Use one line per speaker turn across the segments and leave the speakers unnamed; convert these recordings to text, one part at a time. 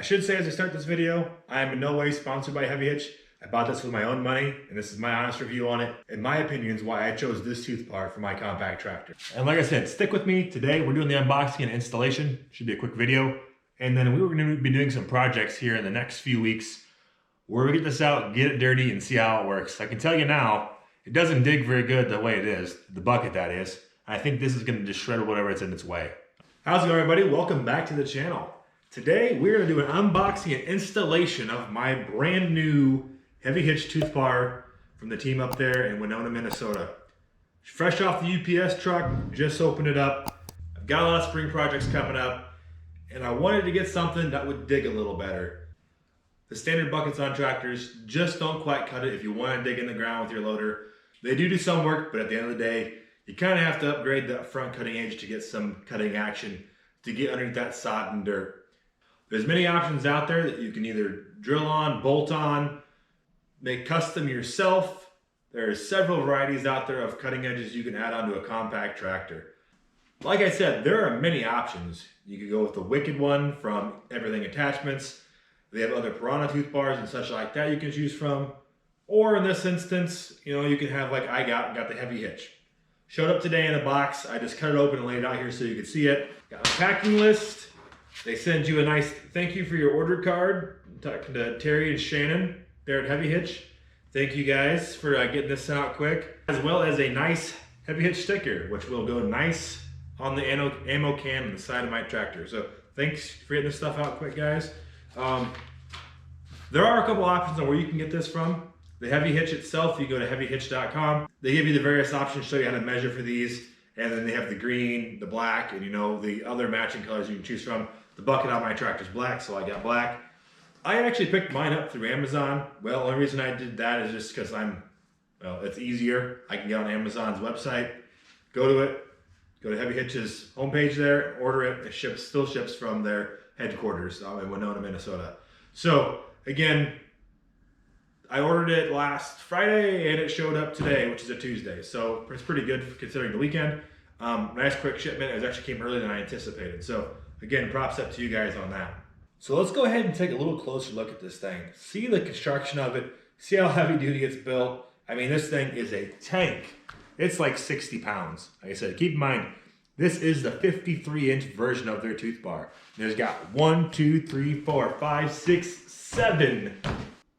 should say as I start this video, I am in no way sponsored by Heavy Hitch. I bought this with my own money, and this is my honest review on it. In my opinions, why I chose this tooth bar for my compact tractor. And like I said, stick with me. Today, we're doing the unboxing and installation. Should be a quick video. And then we were gonna be doing some projects here in the next few weeks. We're gonna get this out, get it dirty, and see how it works. I can tell you now, it doesn't dig very good the way it is, the bucket that is. I think this is gonna just shred whatever it's in its way. How's it going, everybody? Welcome back to the channel. Today, we're gonna do an unboxing and installation of my brand new Heavy Hitch Tooth Bar from the team up there in Winona, Minnesota. Fresh off the UPS truck, just opened it up. I've got a lot of spring projects coming up, and I wanted to get something that would dig a little better. The standard buckets on tractors just don't quite cut it if you want to dig in the ground with your loader. They do some work, but at the end of the day, you kind of have to upgrade that front cutting edge to get some cutting action to get underneath that sod and dirt. There's many options out there that you can either drill on, bolt on, make custom yourself. There are several varieties out there of cutting edges you can add onto a compact tractor. Like I said, there are many options. You could go with the Wicked one from Everything Attachments. They have other Piranha tooth bars and such like that you can choose from. Or in this instance, you can have like I got the Heavy Hitch. Showed up today in a box. I just cut it open and laid it out here so you could see it. Got a packing list. They send you a nice thank you for your order card. I'm talking to Terry and Shannon there at Heavy Hitch. Thank you guys for getting this out quick. As well as a nice Heavy Hitch sticker, which will go nice on the ammo can on the side of my tractor. So thanks for getting this stuff out quick, guys. There are a couple options on where you can get this from. The Heavy Hitch itself, you go to heavyhitch.com. They give you the various options, show you how to measure for these. And then they have the green, the black, and the other matching colors you can choose from. The bucket on my tractor is black, so I got black. I actually picked mine up through Amazon. Well, the only reason I did that is just because it's easier. I can get on Amazon's website, go to Heavy Hitch's homepage there, order it. It still ships from their headquarters in Winona, Minnesota. So again, I ordered it last Friday and it showed up today, which is a Tuesday. So it's pretty good considering the weekend. Nice quick shipment. It actually came earlier than I anticipated. So again, props up to you guys on that. So let's go ahead and take a little closer look at this thing. See the construction of it. See how heavy duty it's built. I mean, this thing is a tank. It's like 60 pounds. Like I said, keep in mind, this is the 53-inch version of their tooth bar. There's got 1, 2, 3, 4, 5, 6, 7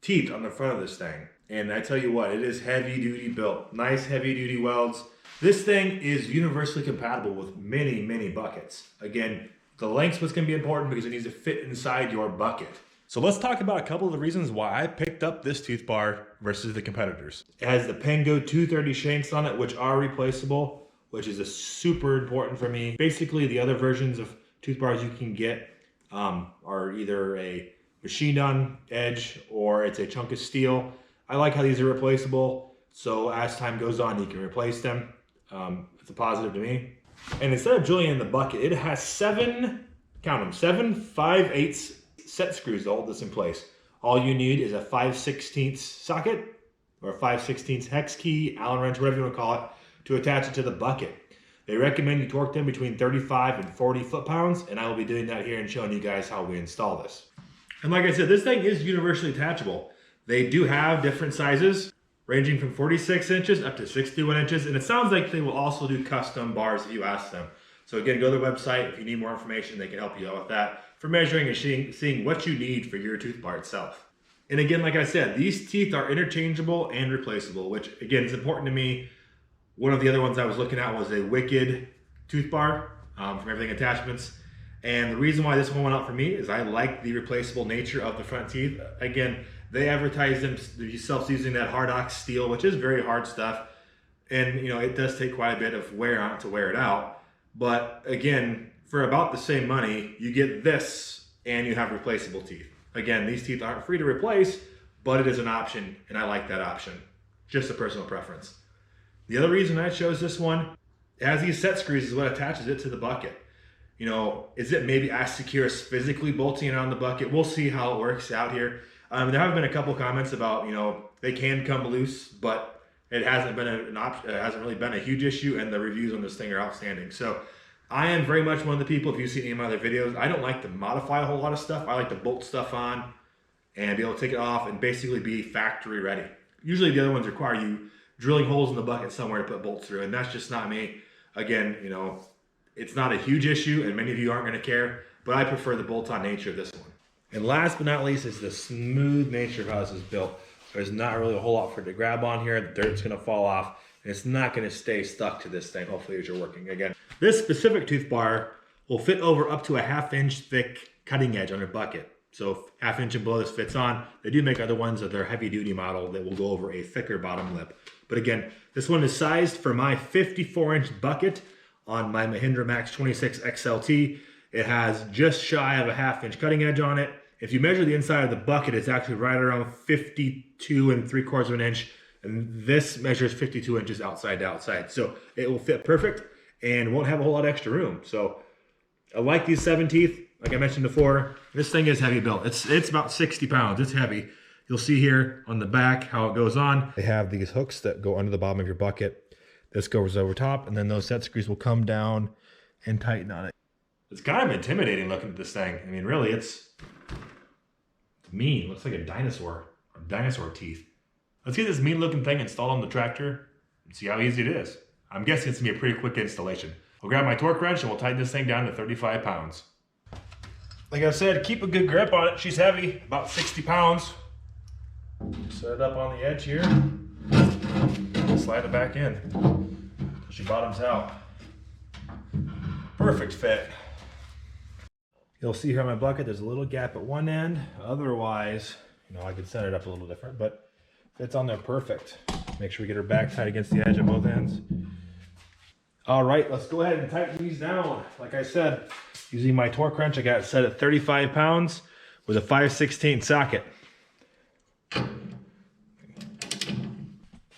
teeth on the front of this thing. And I tell you what, it is heavy duty built. Nice heavy duty welds. This thing is universally compatible with many, many buckets. Again, the length's what's gonna be important because it needs to fit inside your bucket. So let's talk about a couple of the reasons why I picked up this tooth bar versus the competitors. It has the Pengo 230 shanks on it, which are replaceable, which is super important for me. Basically, the other versions of tooth bars you can get are either a machined on edge or it's a chunk of steel. I like how these are replaceable. So as time goes on, you can replace them. It's a positive to me. And instead of drilling in the bucket, it has 7 5/8 set screws to hold this in place. All you need is a 5/16 socket or a 5/16 hex key, Allen wrench, whatever you want to call it, to attach it to the bucket. They recommend you torque them between 35 and 40 foot-pounds, and I will be doing that here and showing you guys how we install this. And like I said, this thing is universally attachable. They do have different sizes, ranging from 46 inches up to 61 inches. And it sounds like they will also do custom bars if you ask them. So again, go to their website. If you need more information, they can help you out with that for measuring and seeing what you need for your tooth bar itself. And again, like I said, these teeth are interchangeable and replaceable, which again is important to me. One of the other ones I was looking at was a Wicked tooth bar from Everything Attachments. And the reason why this one went out for me is I like the replaceable nature of the front teeth. Again, they advertise themselves using that hard ox steel, which is very hard stuff. And it does take quite a bit of wear on it to wear it out. But again, for about the same money, you get this and you have replaceable teeth. Again, these teeth aren't free to replace, but it is an option and I like that option. Just a personal preference. The other reason I chose this one, it has these set screws is what attaches it to the bucket. Is it maybe as secure as physically bolting it on the bucket? We'll see how it works out here. There have been a couple comments about, they can come loose, but it hasn't been an option. It hasn't really been a huge issue, and the reviews on this thing are outstanding. So I am very much one of the people, if you see any of my other videos, I don't like to modify a whole lot of stuff. I like to bolt stuff on and be able to take it off and basically be factory ready. Usually the other ones require you drilling holes in the bucket somewhere to put bolts through, and that's just not me. Again, you know, it's not a huge issue and many of you aren't going to care, but I prefer the bolt-on nature of this one. And last but not least is the smooth nature of how this is built. There's not really a whole lot for it to grab on here. The dirt's going to fall off and it's not going to stay stuck to this thing, hopefully, as you're working. Again, this specific tooth bar will fit over up to a 1/2 inch thick cutting edge on your bucket. So 1/2 inch and below this fits on. They do make other ones of their heavy duty model that will go over a thicker bottom lip. But again, this one is sized for my 54-inch bucket on my Mahindra Max 26 XLT. It has just shy of a 1/2 inch cutting edge on it. If you measure the inside of the bucket, it's actually right around 52 3/4 of an inch. And this measures 52 inches outside to outside. So it will fit perfect and won't have a whole lot of extra room. So I like these 7 teeth. Like I mentioned before, this thing is heavy built. It's about 60 pounds, it's heavy. You'll see here on the back how it goes on. They have these hooks that go under the bottom of your bucket. This goes over top, and then those set screws will come down and tighten on it. It's kind of intimidating looking at this thing. I mean, really, it's mean. It looks like a dinosaur, or dinosaur teeth. Let's get this mean looking thing installed on the tractor and see how easy it is. I'm guessing it's gonna be a pretty quick installation. I'll grab my torque wrench and we'll tighten this thing down to 35 pounds. Like I said, keep a good grip on it. She's heavy, about 60 pounds. Set it up on the edge here. Slide it back in until she bottoms out. Perfect fit. You'll see here on my bucket, there's a little gap at one end. Otherwise, you know, I could set it up a little different, but fits on there perfect. Make sure we get her back tight against the edge at both ends. All right, let's go ahead and tighten these down. Like I said, using my torque wrench, I got it set at 35 pounds with a 5/16 socket.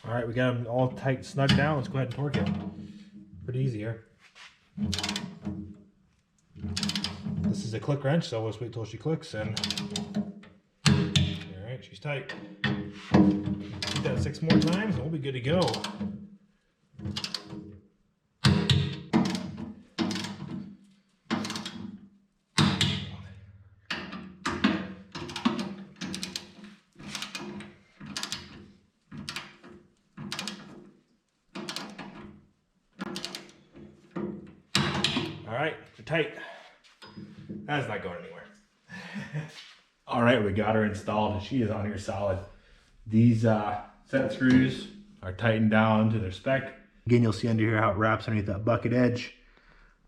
All right, we got them all tight, snug down. Let's go ahead and torque it. Pretty easy here. This is a click wrench, so let's wait till she clicks and all right, she's tight. Do that 6 more times and we'll be good to go. All right, they're tight. That's not going anywhere. All right, we got her installed and she is on here solid. These set screws are tightened down to their spec. Again, you'll see under here how it wraps underneath that bucket edge.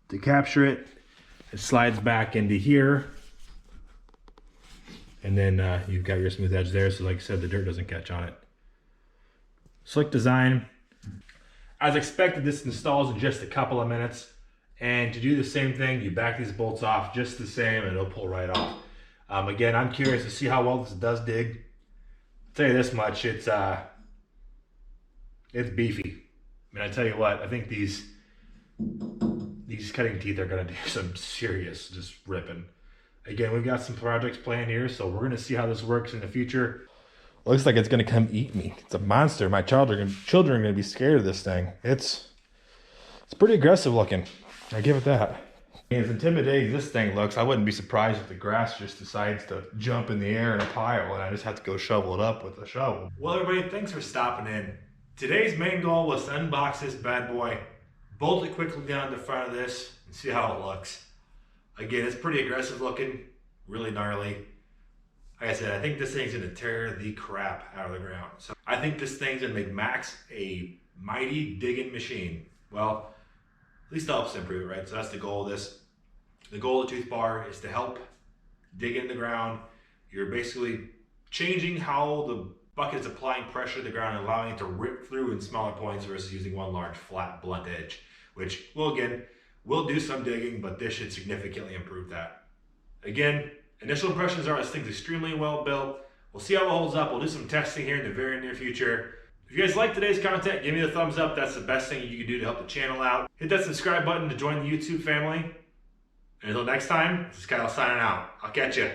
To capture it, it slides back into here. And then you've got your smooth edge there, so like I said, the dirt doesn't catch on it. Slick design. As expected, this installs in just a couple of minutes. And to do the same thing, you back these bolts off just the same and it'll pull right off. Again, I'm curious to see how well this does dig. I'll tell you this much, it's beefy. I mean, I tell you what, I think these cutting teeth are gonna do some serious just ripping. Again, we've got some projects planned here, so we're gonna see how this works in the future. Looks like it's gonna come eat me. It's a monster. My children are gonna be scared of this thing. It's pretty aggressive looking. I give it that. As intimidating as this thing looks, I wouldn't be surprised if the grass just decides to jump in the air in a pile and I just have to go shovel it up with a shovel. Well, everybody, thanks for stopping in. Today's main goal was to unbox this bad boy, bolt it quickly down the front of this, and see how it looks. Again, it's pretty aggressive looking, really gnarly. Like I said, I think this thing's gonna tear the crap out of the ground. So I think this thing's gonna make Max a mighty digging machine. Well, at least helps to improve it, right? So that's the goal of this. The goal of the tooth bar is to help dig in the ground. You're basically changing how the bucket is applying pressure to the ground and allowing it to rip through in smaller points versus using one large flat blunt edge, which will do some digging, but this should significantly improve that. Again, initial impressions are this thing's extremely well built. We'll see how it holds up. We'll do some testing here in the very near future. If you guys like today's content, give me a thumbs up. That's the best thing you can do to help the channel out. Hit that subscribe button to join the YouTube family. And until next time, this is Kyle signing out. I'll catch you.